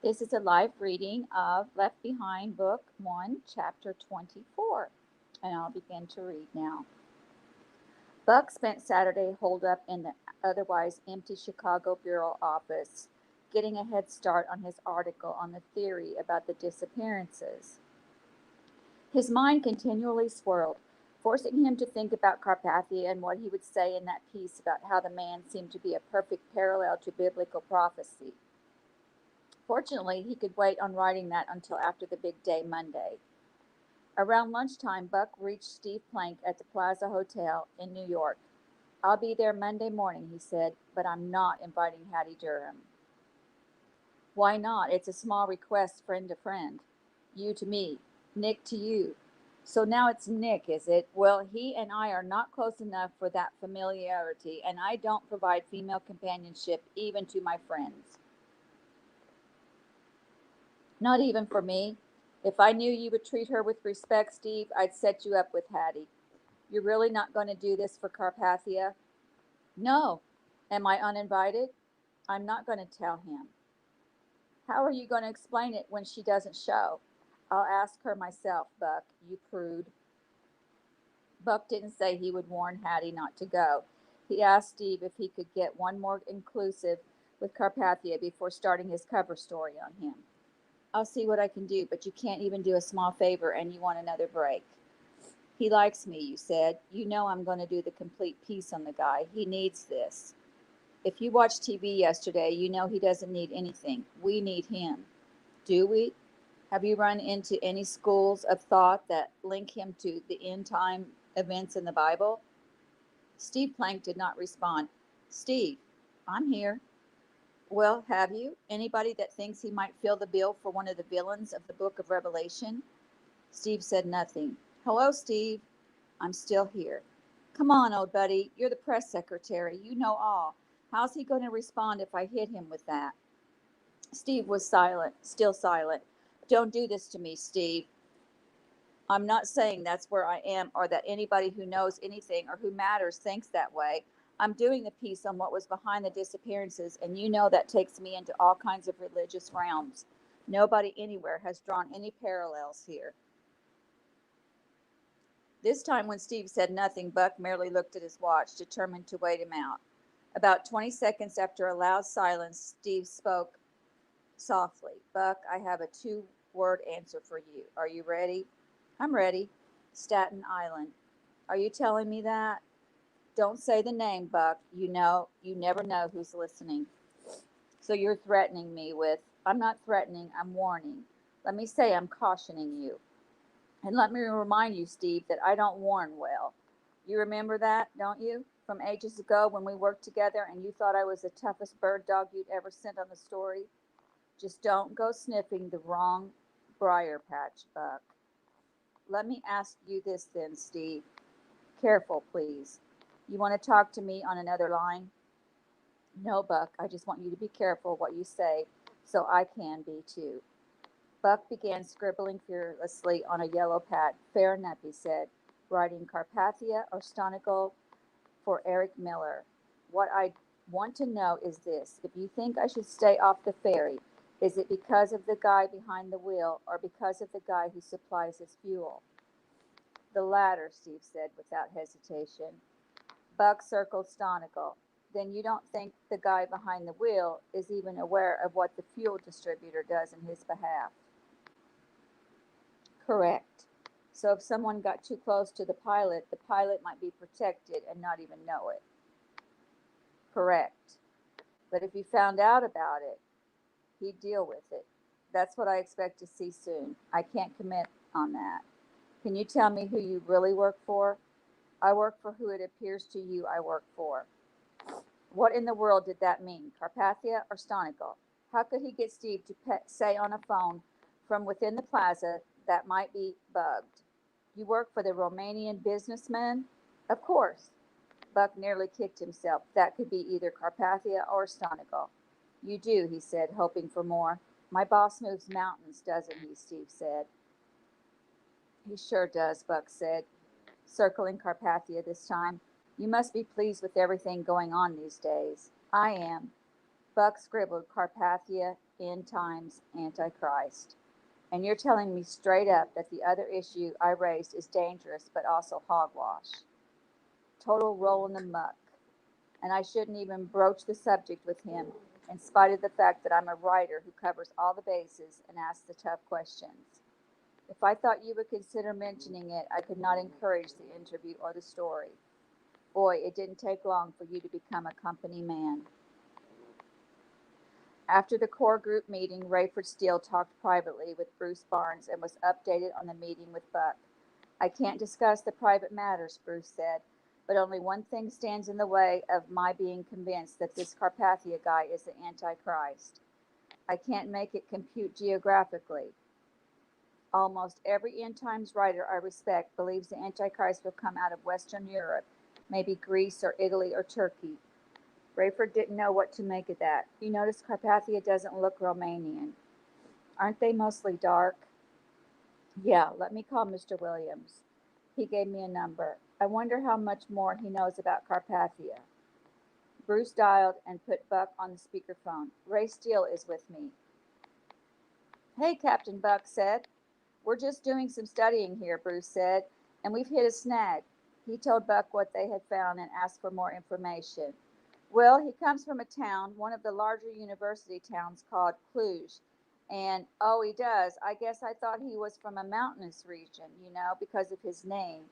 This is a live reading of Left Behind, Book 1, Chapter 24. And I'll begin to read now. Buck spent Saturday holed up in the otherwise empty Chicago Bureau office, getting a head start on his article on the theory about the disappearances. His mind continually swirled, forcing him to think about Carpathia and what he would say in that piece about how the man seemed to be a perfect parallel to biblical prophecy. Fortunately, he could wait on writing that until after the big day Monday. Around lunchtime, Buck reached Steve Plank at the Plaza Hotel in New York. "I'll be there Monday morning," he said, "but I'm not inviting Hattie Durham." "Why not? It's a small request, friend to friend. You to me, Nick to you. So now it's Nick, is it? Well, he and I are not close enough for that familiarity, and I don't provide female companionship even to my friends." "Not even for me? If I knew you would treat her with respect, Steve, I'd set you up with Hattie. You're really not going to do this for Carpathia?" "No." "Am I uninvited?" "I'm not going to tell him." "How are you going to explain it when she doesn't show?" "I'll ask her myself, Buck, you prude." Buck didn't say he would warn Hattie not to go. He asked Steve if he could get one more inclusive with Carpathia before starting his cover story on him. "I'll see what I can do, but you can't even do a small favor and you want another break." "He likes me," you said. "You know I'm going to do the complete piece on the guy. He needs this. If you watched TV yesterday, you know he doesn't need anything. We need him." "Do we? Have you run into any schools of thought that link him to the end time events in the Bible?" Steve Plank did not respond. "Steve, I'm here." "Well, have you? Anybody that thinks he might fill the bill for one of the villains of the book of Revelation?" Steve said nothing. "Hello, Steve." "I'm still here." "Come on, old buddy. You're the press secretary. You know all. How's he going to respond if I hit him with that?" Steve was silent, still silent. "Don't do this to me, Steve. I'm not saying that's where I am or that anybody who knows anything or who matters thinks that way. I'm doing the piece on what was behind the disappearances, and you know that takes me into all kinds of religious realms. Nobody anywhere has drawn any parallels here." This time, when Steve said nothing, Buck merely looked at his watch, determined to wait him out. About 20 seconds after a loud silence, Steve spoke softly. "Buck, I have a two-word answer for you. Are you ready?" "I'm ready." "Staten Island." "Are you telling me that?" "Don't say the name, Buck. You never know who's listening." "So you're threatening me with—" "I'm not threatening, I'm warning. Let me say I'm cautioning you. And let me remind you, Steve, that I don't warn well. You remember that, don't you? From ages ago when we worked together and you thought I was the toughest bird dog you'd ever sent on the story? Just don't go sniffing the wrong briar patch, Buck. Let me ask you this then, Steve. Careful, please. You want to talk to me on another line?" "No, Buck, I just want you to be careful what you say so I can be too." Buck began scribbling furiously on a yellow pad. "Fair enough," he said, writing Carpathia or Stonical for Eric Miller. "What I want to know is this. If you think I should stay off the ferry, is it because of the guy behind the wheel or because of the guy who supplies his fuel?" "The latter," Steve said without hesitation. Buck circled Stonical. "Then you don't think the guy behind the wheel is even aware of what the fuel distributor does in his behalf?" "Correct. So if someone got too close to the pilot might be protected and not even know it." "Correct. But if he found out about it, he'd deal with it. That's what I expect to see soon. I can't commit on that. Can you tell me who you really work for?" "I work for who it appears to you I work for." What in the world did that mean? Carpathia or Stonical? How could he get Steve to say on a phone from within the plaza that might be bugged? "You work for the Romanian businessman?" "Of course." Buck nearly kicked himself. That could be either Carpathia or Stonical. "You do," he said, hoping for more. "My boss moves mountains, doesn't he?" Steve said. "He sure does," Buck said, circling Carpathia this time. "You must be pleased with everything going on these days." "I am." Buck scribbled Carpathia end times Antichrist. And you're telling me straight up that the other issue I raised is dangerous but also hogwash. Total roll in the muck. And I shouldn't even broach the subject with him, in spite of the fact that I'm a writer who covers all the bases and asks the tough questions. If I thought you would consider mentioning it, I could not encourage the interview or the story. Boy, it didn't take long for you to become a company man. After the core group meeting, Rayford Steele talked privately with Bruce Barnes and was updated on the meeting with Buck. I can't discuss the private matters, Bruce said, but only one thing stands in the way of my being convinced that this Carpathia guy is the Antichrist. I can't make it compute geographically. Almost every end times writer I respect believes the Antichrist will come out of Western Europe, maybe Greece or Italy or Turkey. Rayford didn't know what to make of that. You notice Carpathia doesn't look Romanian. Aren't they mostly dark? Yeah, let me call Mr. Williams. He gave me a number. I wonder how much more he knows about Carpathia. Bruce dialed and put Buck on the speakerphone. Ray Steele is with me. Hey, Captain Buck said. We're just doing some studying here, Bruce said, and we've hit a snag. He told Buck what they had found and asked for more information. Well, he comes from a town, one of the larger university towns called Cluj. And, oh, he does. I guess I thought he was from a mountainous region, because of his name.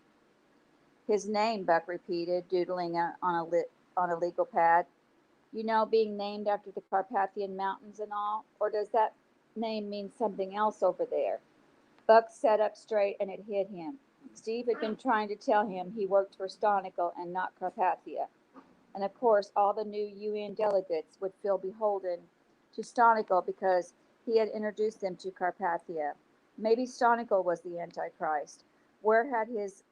His name, Buck repeated, doodling on a legal pad. Being named after the Carpathian Mountains and all? Or does that name mean something else over there? Buck sat up straight and it hit him. Steve had been trying to tell him he worked for Stonical and not Carpathia. And of course, all the new UN delegates would feel beholden to Stonical because he had introduced them to Carpathia. Maybe Stonical was the Antichrist. Where had his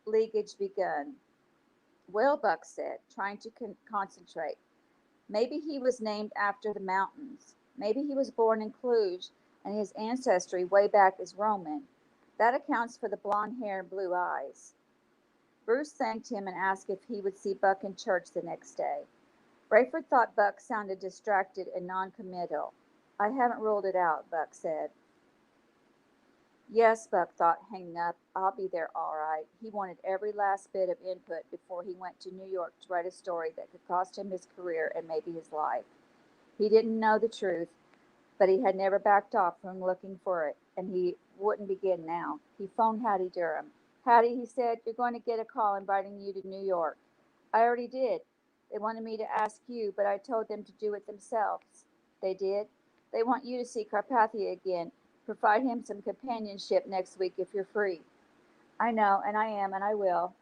leakage begun? Well, Buck said, trying to concentrate. Maybe he was named after the mountains. Maybe he was born in Cluj and his ancestry way back is Roman. That accounts for the blonde hair and blue eyes. Bruce thanked him and asked if he would see Buck in church the next day. Rayford thought Buck sounded distracted and non-committal. I haven't ruled it out, Buck said. Yes, Buck thought, hanging up, I'll be there all right. He wanted every last bit of input before he went to New York to write a story that could cost him his career and maybe his life. He didn't know the truth, but he had never backed off from looking for it, and he wouldn't begin now. He phoned Hattie Durham. Hattie, he said, you're going to get a call inviting you to New York. I already did. They wanted me to ask you, but I told them to do it themselves. They did. They want you to see Carpathia again. Provide him some companionship next week if you're free. I know, and I am, and I will.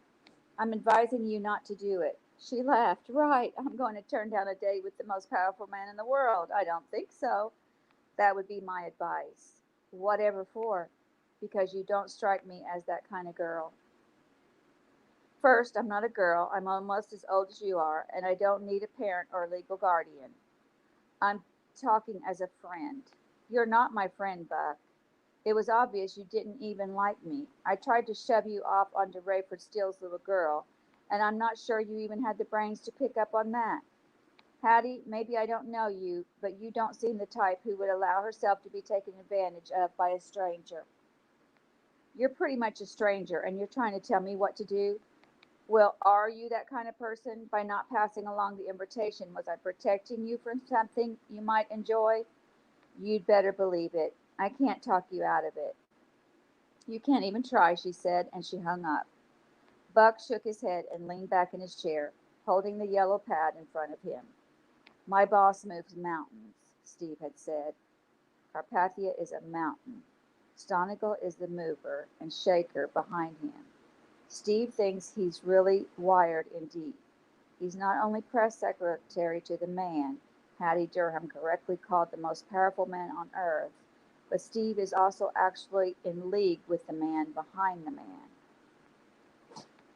I'm advising you not to do it. She laughed. Right, I'm going to turn down a date with the most powerful man in the world. I don't think so. That would be my advice. Whatever for? Because you don't strike me as that kind of girl. First, I'm not a girl. I'm almost as old as you are, and I don't need a parent or a legal guardian. I'm talking as a friend. You're not my friend, Buck. It was obvious you didn't even like me. I tried to shove you off onto Rayford Steele's little girl, and I'm not sure you even had the brains to pick up on that. Hattie, maybe I don't know you, but you don't seem the type who would allow herself to be taken advantage of by a stranger. You're pretty much a stranger, and you're trying to tell me what to do? Well, are you that kind of person? By not passing along the invitation, was I protecting you from something you might enjoy? You'd better believe it. I can't talk you out of it. You can't even try, she said, and she hung up. Buck shook his head and leaned back in his chair, holding the yellow pad in front of him. My boss moves mountains, Steve had said. Carpathia is a mountain. Stonical is the mover and shaker behind him. Steve thinks he's really wired in deep. He's not only press secretary to the man Hattie Durham correctly called the most powerful man on earth, but Steve is also actually in league with the man behind the man.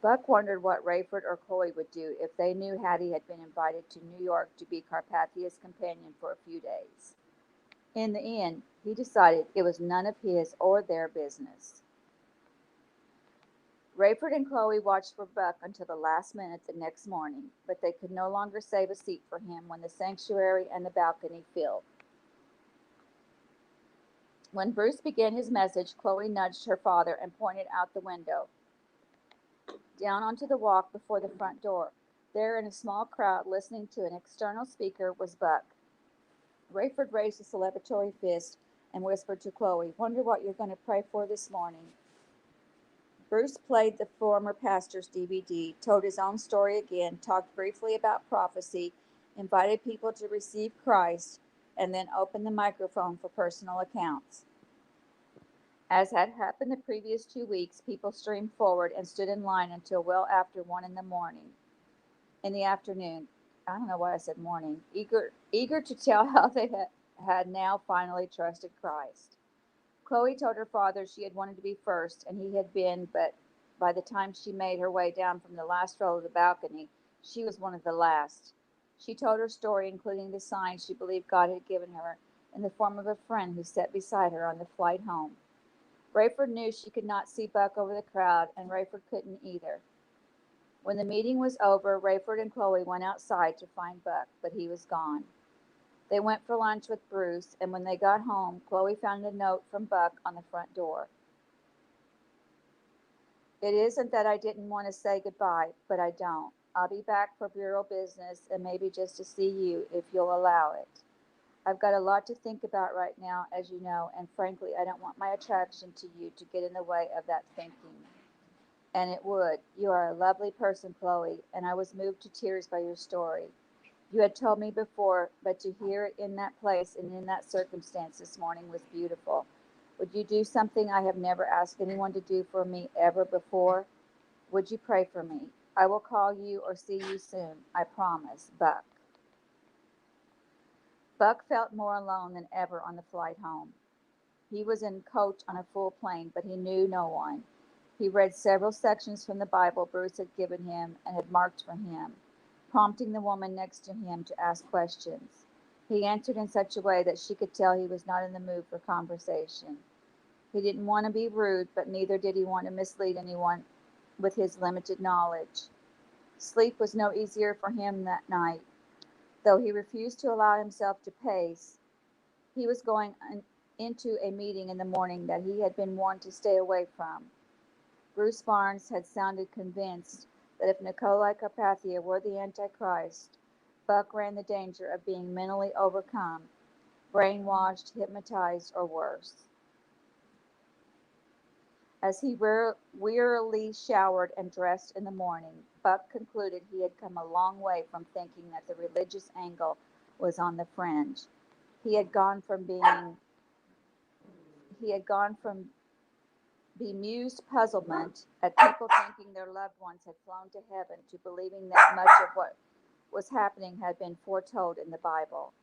Buck wondered what Rayford or Chloe would do if they knew Hattie had been invited to New York to be Carpathia's companion for a few days. In the end, he decided it was none of his or their business. Rayford and Chloe watched for Buck until the last minute the next morning, but they could no longer save a seat for him when the sanctuary and the balcony filled. When Bruce began his message, Chloe nudged her father and pointed out the window, down onto the walk before the front door. There, in a small crowd, listening to an external speaker, was Buck. Rayford raised a celebratory fist and whispered to Chloe, "Wonder what you're going to pray for this morning." Bruce played the former pastor's DVD, told his own story again, talked briefly about prophecy, invited people to receive Christ, and then opened the microphone for personal accounts. As had happened the previous 2 weeks, people streamed forward and stood in line until well after 1 in the morning. In the afternoon, I don't know why I said morning, eager to tell how they had now finally trusted Christ. Chloe told her father she had wanted to be first, and he had been, but by the time she made her way down from the last row of the balcony, she was one of the last. She told her story, including the sign she believed God had given her in the form of a friend who sat beside her on the flight home. Rayford knew she could not see Buck over the crowd, and Rayford couldn't either. When the meeting was over, Rayford and Chloe went outside to find Buck, but he was gone. They went for lunch with Bruce, and when they got home, Chloe found a note from Buck on the front door. "It isn't that I didn't want to say goodbye, but I don't. I'll be back for bureau business and maybe just to see you if you'll allow it. I've got a lot to think about right now, as you know, and frankly, I don't want my attraction to you to get in the way of that thinking." And it would. You are a lovely person, Chloe, and I was moved to tears by your story. You had told me before, but to hear it in that place and in that circumstance this morning was beautiful. Would you do something I have never asked anyone to do for me ever before? Would you pray for me? I will call you or see you soon. I promise. Buck. Buck felt more alone than ever on the flight home. He was in coach on a full plane, but he knew no one. He read several sections from the Bible Bruce had given him and had marked for him, prompting the woman next to him to ask questions. He answered in such a way that she could tell he was not in the mood for conversation. He didn't want to be rude, but neither did he want to mislead anyone with his limited knowledge. Sleep was no easier for him that night. Though he refused to allow himself to pace, he was going into a meeting in the morning that he had been warned to stay away from. Bruce Barnes had sounded convinced that if Nikolai Carpathia were the Antichrist, Buck ran the danger of being mentally overcome, brainwashed, hypnotized, or worse. As he wearily showered and dressed in the morning, Buck concluded he had come a long way from thinking that the religious angle was on the fringe. He had gone from bemused puzzlement at people thinking their loved ones had flown to heaven to believing that much of what was happening had been foretold in the Bible.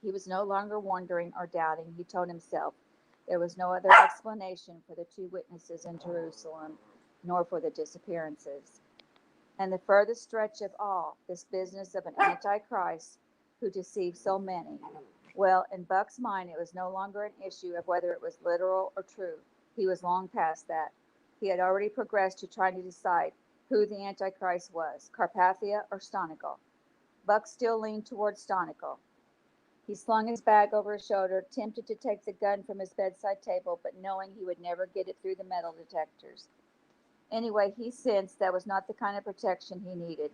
He was no longer wondering or doubting. He told himself there was no other explanation for the two witnesses in Jerusalem, nor for the disappearances. And the furthest stretch of all, this business of an Antichrist who deceived so many. Well, in Buck's mind, it was no longer an issue of whether it was literal or true. He was long past that. He had already progressed to trying to decide who the Antichrist was, Carpathia or Stonikel. Buck still leaned toward Stonikel. He slung his bag over his shoulder, tempted to take the gun from his bedside table, but knowing he would never get it through the metal detectors. Anyway, he sensed that was not the kind of protection he needed.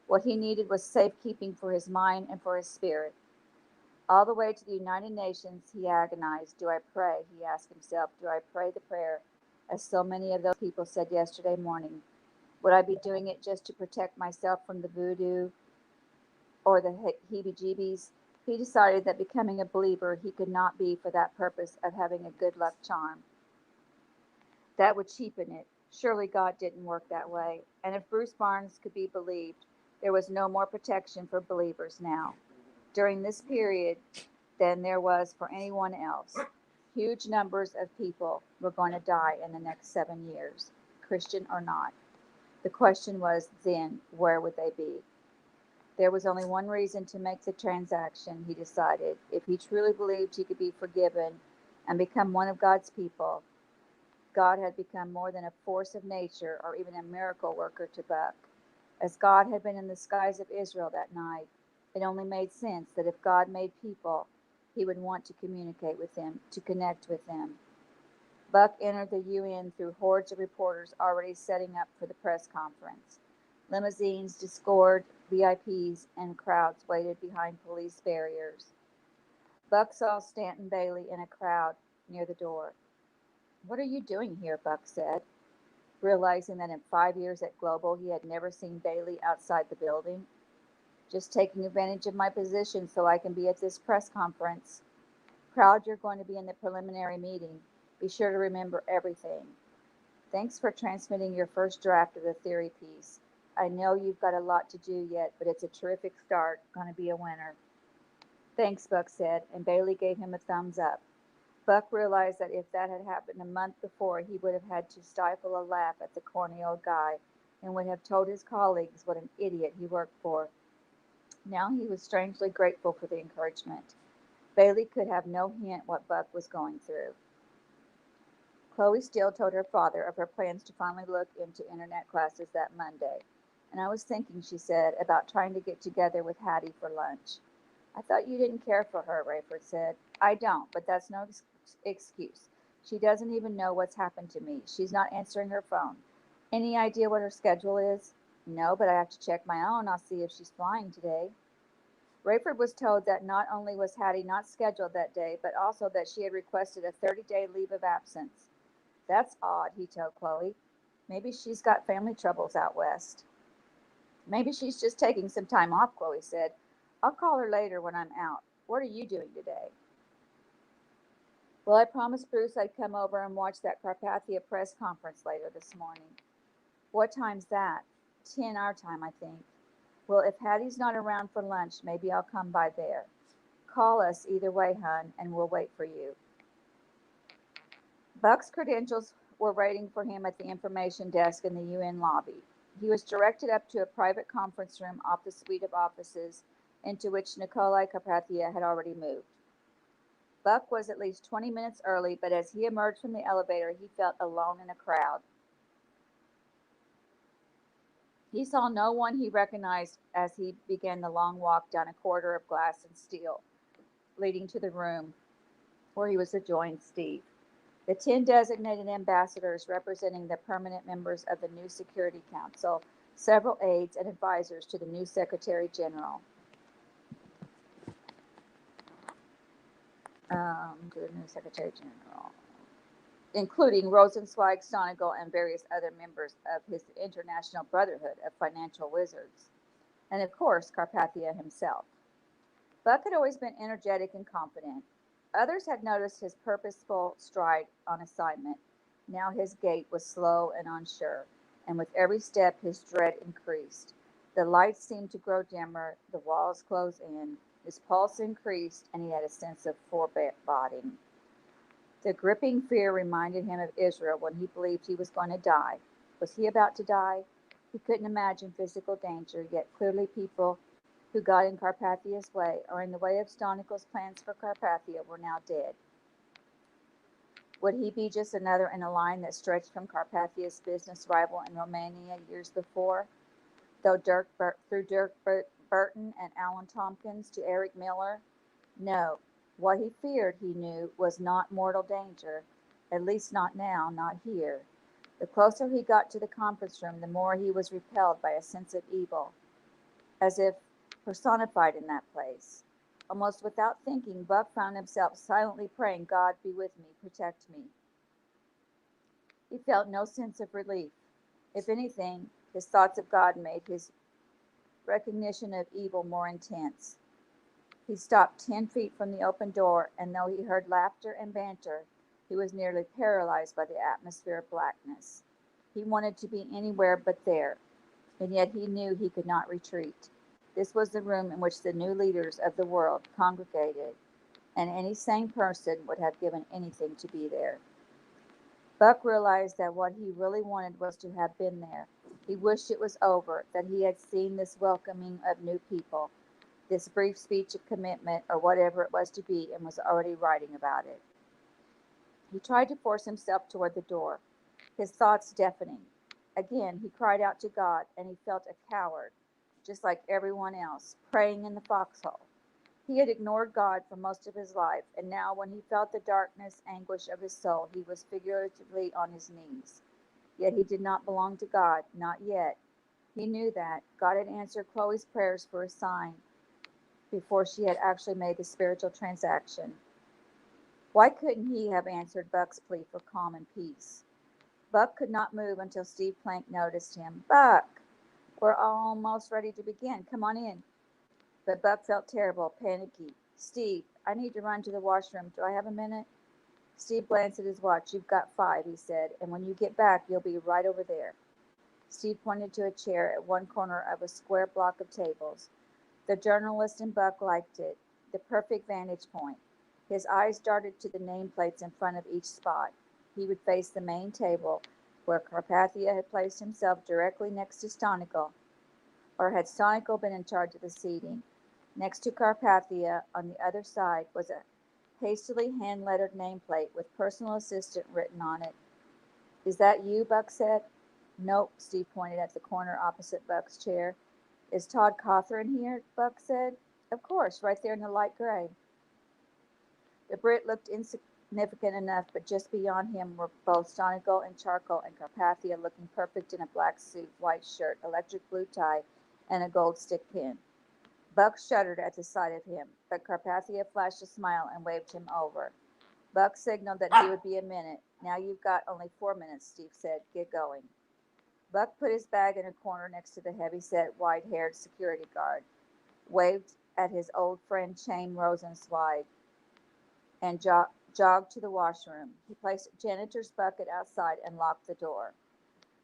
What he needed was safekeeping for his mind and for his spirit. All the way to the United Nations, he agonized. Do I pray? He asked himself. Do I pray the prayer, as so many of those people said yesterday morning? Would I be doing it just to protect myself from the voodoo or the heebie-jeebies? He decided that becoming a believer, he could not be for that purpose of having a good luck charm. That would cheapen it. Surely God didn't work that way. And if Bruce Barnes could be believed, there was no more protection for believers now, during this period, than there was for anyone else. Huge numbers of people were going to die in the next 7 years, Christian or not. The question was then, where would they be? There was only one reason to make the transaction, he decided. If he truly believed he could be forgiven and become one of God's people, God had become more than a force of nature or even a miracle worker to Buck. As God had been in the skies of Israel that night, it only made sense that if God made people, he would want to communicate with them, to connect with them. Buck entered the UN through hordes of reporters already setting up for the press conference. Limousines, discord, VIPs, and crowds waited behind police barriers. Buck saw Stanton Bailey in a crowd near the door. "What are you doing here?" Buck said, realizing that in 5 years at Global he had never seen Bailey outside the building. "Just taking advantage of my position so I can be at this press conference. Proud you're going to be in the preliminary meeting. Be sure to remember everything. Thanks for transmitting your first draft of the theory piece. I know you've got a lot to do yet, but it's a terrific start. Going to be a winner." "Thanks," Buck said, and Bailey gave him a thumbs up. Buck realized that if that had happened a month before, he would have had to stifle a laugh at the corny old guy and would have told his colleagues what an idiot he worked for. Now he was strangely grateful for the encouragement. Bailey could have no hint what Buck was going through. Chloe Steele told her father of her plans to finally look into internet classes that Monday. "And I was thinking," she said, "about trying to get together with Hattie for lunch." "I thought you didn't care for her," Rayford said. "I don't, but that's no excuse. She doesn't even know what's happened to me. She's not answering her phone. Any idea what her schedule is?" "No, but I have to check my own. I'll see if she's flying today." Rayford was told that not only was Hattie not scheduled that day, but also that she had requested a 30-day leave of absence. "That's odd," he told Chloe. "Maybe she's got family troubles out west." "Maybe she's just taking some time off," Chloe said. "I'll call her later when I'm out. What are you doing today?" "Well, I promised Bruce I'd come over and watch that Carpathia press conference later this morning." "What time's that?" 10 our time, I think." "Well, if Hattie's not around for lunch, maybe I'll come by there. Call us either way, hun, and we'll wait for you." Buck's credentials were waiting for him at the information desk in the UN lobby. He was directed up to a private conference room off the suite of offices into which Nikolai Carpathia had already moved. Buck was at least 20 minutes early, but as he emerged from the elevator, he felt alone in a crowd. He saw no one he recognized as he began the long walk down a corridor of glass and steel, leading to the room where he was to join Steve. The 10 designated ambassadors representing the permanent members of the new Security Council, several aides and advisors to the new Secretary General. Including Rosenzweig, Sonigal, and various other members of his International Brotherhood of Financial Wizards. And of course, Carpathia himself. Buck had always been energetic and confident. Others had noticed his purposeful stride on assignment. Now his gait was slow and unsure, and with every step his dread increased. The lights seemed to grow dimmer, the walls closed in, his pulse increased, and he had a sense of foreboding. The gripping fear reminded him of Israel when he believed he was going to die. Was he about to die? He couldn't imagine physical danger, yet clearly people who got in Carpathia's way or in the way of Stonikal's plans for Carpathia were now dead. Would he be just another in a line that stretched from Carpathia's business rival in Romania years before? Through Dirk Burton and Alan Tompkins to Eric Miller? No. What he feared, he knew, was not mortal danger, at least not now, not here. The closer he got to the conference room, the more he was repelled by a sense of evil, as if personified in that place. Almost without thinking, Buck found himself silently praying, "God, be with me, protect me." He felt no sense of relief. If anything, his thoughts of God made his recognition of evil more intense. He stopped 10 feet from the open door, and though he heard laughter and banter, he was nearly paralyzed by the atmosphere of blackness. He wanted to be anywhere but there, and yet he knew he could not retreat. This was the room in which the new leaders of the world congregated, and any sane person would have given anything to be there. Buck realized that what he really wanted was to have been there. He wished it was over, that he had seen this welcoming of new people, this brief speech of commitment, or whatever it was to be, and was already writing about it. He tried to force himself toward the door, his thoughts deafening. Again, he cried out to God, and he felt a coward, just like everyone else, praying in the foxhole. He had ignored God for most of his life, and now when he felt the darkness, anguish of his soul, he was figuratively on his knees. Yet he did not belong to God, not yet. He knew that. God had answered Chloe's prayers for a sign before she had actually made the spiritual transaction. Why couldn't he have answered Buck's plea for calm and peace? Buck could not move until Steve Plank noticed him. Buck, we're almost ready to begin. Come on in. But Buck felt terrible, panicky. Steve, I need to run to the washroom. Do I have a minute? Steve glanced at his watch. You've got 5, he said, and when you get back, you'll be right over there. Steve pointed to a chair at one corner of a square block of tables. The journalist in Buck liked it, the perfect vantage point. His eyes darted to the nameplates in front of each spot. He would face the main table, where Carpathia had placed himself directly next to Stonical, or had Stonical been in charge of the seating. Next to Carpathia, on the other side, was a hastily hand-lettered nameplate with personal assistant written on it. Is that you? Buck said. Nope, Steve pointed at the corner opposite Buck's chair. Is Todd Cawthorn here? Buck said. Of course, right there in the light gray. The Brit looked insignificant enough, but just beyond him were both Stonical and Charcoal and Carpathia looking perfect in a black suit, white shirt, electric blue tie, and a gold stick pin. Buck shuddered at the sight of him, but Carpathia flashed a smile and waved him over. Buck signaled that he would be a minute. Now you've got only 4 minutes, Steve said. Get going. Buck put his bag in a corner next to the heavy-set, white-haired security guard, waved at his old friend Chaim Rosenzweig, and jogged to the washroom. He placed a janitor's bucket outside and locked the door.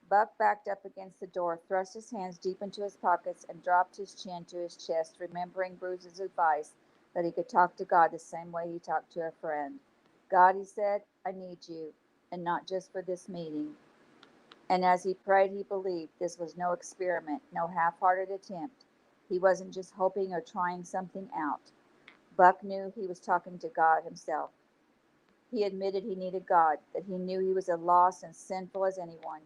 Buck backed up against the door, thrust his hands deep into his pockets, and dropped his chin to his chest, remembering Bruce's advice that he could talk to God the same way he talked to a friend. God, he said, I need you, and not just for this meeting. And as he prayed, he believed this was no experiment, no half-hearted attempt. He wasn't just hoping or trying something out. Buck knew he was talking to God himself. He admitted he needed God, that he knew he was as lost and sinful as anyone.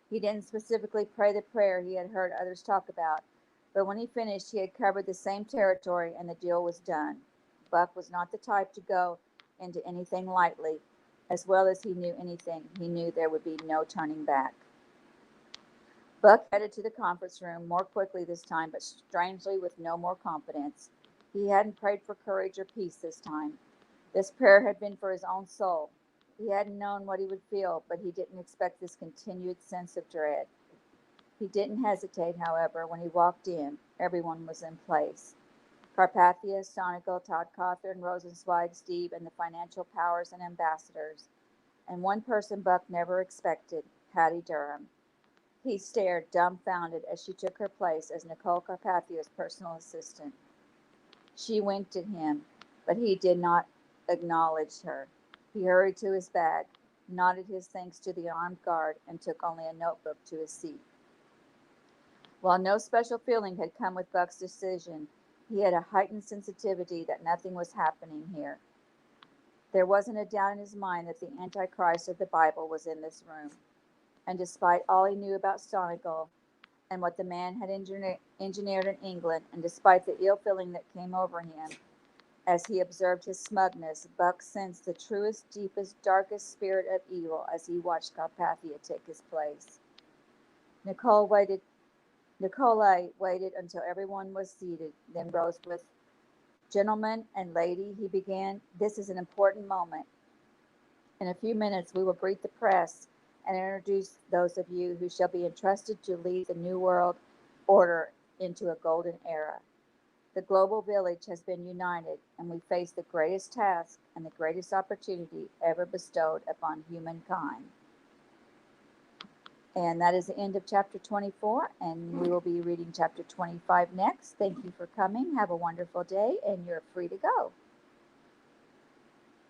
He didn't specifically pray the prayer he had heard others talk about, but when he finished, he had covered the same territory and the deal was done. Buck was not the type to go into anything lightly. As well as he knew anything, he knew there would be no turning back. Buck headed to the conference room more quickly this time, but strangely with no more confidence. He hadn't prayed for courage or peace this time. This prayer had been for his own soul. He hadn't known what he would feel, but he didn't expect this continued sense of dread. He didn't hesitate, however, when he walked in. Everyone was in place. Carpathia, Stonical, Todd Cawthorn, Rosenzweig, Steve, and the financial powers and ambassadors. And one person Buck never expected, Hattie Durham. He stared, dumbfounded, as she took her place as Nicole Carpathia's personal assistant. She winked at him, but he did not acknowledge her. He hurried to his bag, nodded his thanks to the armed guard, and took only a notebook to his seat. While no special feeling had come with Buck's decision, he had a heightened sensitivity that nothing was happening here. There wasn't a doubt in his mind that the Antichrist of the Bible was in this room. And despite all he knew about Stonical and what the man had engineered in England, and despite the ill feeling that came over him as he observed his smugness, Buck sensed the truest, deepest, darkest spirit of evil as he watched Carpathia take his place. Nicolai waited until everyone was seated, then rose with, Gentlemen and lady, he began, this is an important moment. In a few minutes, we will greet the press and introduce those of you who shall be entrusted to lead the New World Order into a golden era. The global village has been united, and we face the greatest task and the greatest opportunity ever bestowed upon humankind. And that is the end of chapter 24, and we will be reading chapter 25 next. Thank you for coming. Have a wonderful day, and you're free to go.